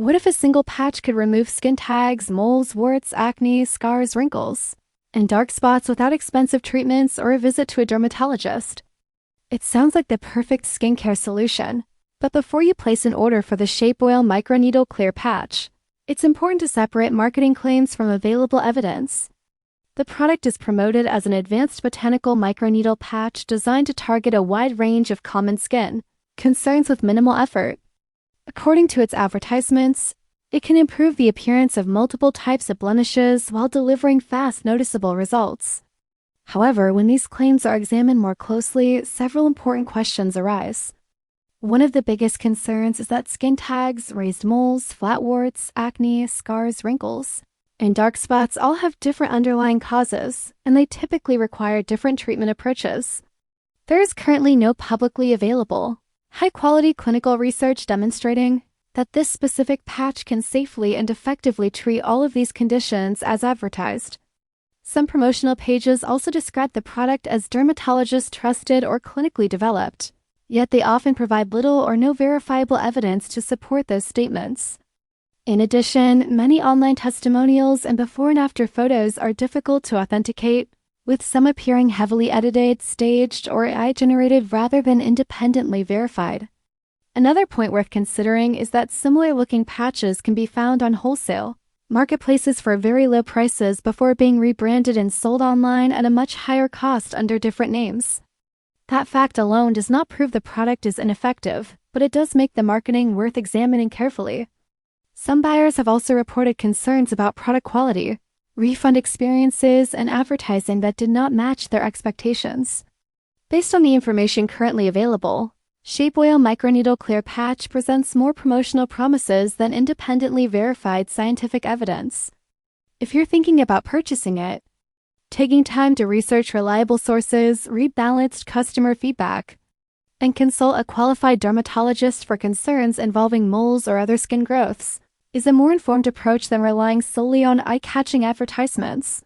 What if a single patch could remove skin tags, moles, warts, acne, scars, wrinkles, and dark spots without expensive treatments or a visit to a dermatologist? It sounds like the perfect skincare solution. But before you place an order for the ShapeOil Microneedle Clear Patch, it's important to separate marketing claims from available evidence. The product is promoted as an advanced botanical microneedle patch designed to target a wide range of common skin concerns with minimal effort. According to its advertisements, it can improve the appearance of multiple types of blemishes while delivering fast, noticeable results. However, when these claims are examined more closely, several important questions arise. One of the biggest concerns is that skin tags, raised moles, flat warts, acne, scars, wrinkles, and dark spots all have different underlying causes, and they typically require different treatment approaches. There is currently no publicly available, high-quality clinical research demonstrating that this specific patch can safely and effectively treat all of these conditions as advertised. Some promotional pages also describe the product as dermatologist-trusted or clinically developed, yet they often provide little or no verifiable evidence to support those statements. In addition, many online testimonials and before and after photos are difficult to authenticate, with some appearing heavily edited, staged, or AI-generated rather than independently verified. Another point worth considering is that similar-looking patches can be found on wholesale marketplaces for very low prices before being rebranded and sold online at a much higher cost under different names. That fact alone does not prove the product is ineffective, but it does make the marketing worth examining carefully. Some buyers have also reported concerns about product quality, refund experiences, and advertising that did not match their expectations. Based on the information currently available, ShapeOil Microneedle Clear Patch presents more promotional promises than independently verified scientific evidence. If you're thinking about purchasing it, taking time to research reliable sources, read balanced customer feedback, and consult a qualified dermatologist for concerns involving moles or other skin growths is a more informed approach than relying solely on eye-catching advertisements.